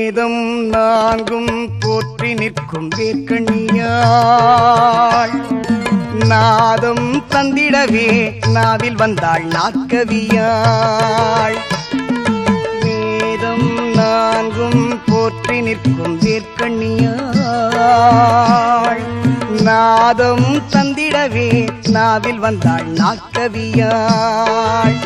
வேதம் நான்கும் போற்றி நிற்கும் வேர்க்கண்ணியாள் நாதம் தந்திடவே நாவில் வந்தாள் நாக்கவியாள் வேதம் நான்கும் போற்றி நிற்கும் வேர்க்கண்ணியாள் நாதம் தந்திடவே நாவில் வந்தாள் நாக்கவியாள்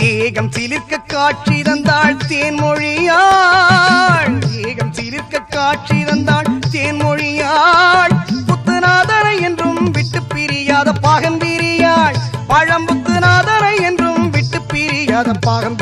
ஏகம் சிலிர்க்க காட்சி தந்தாள் தேன்மொழியாள் ஏகம் சிலிர்க்க காட்சி தந்தாள் தேன்மொழியாள் புத்துநாதனை என்றும் விட்டு பிரியாத பாகம் பிரியாள் பழம்புத்துநாதனை என்றும் விட்டு பிரியாத பாகம்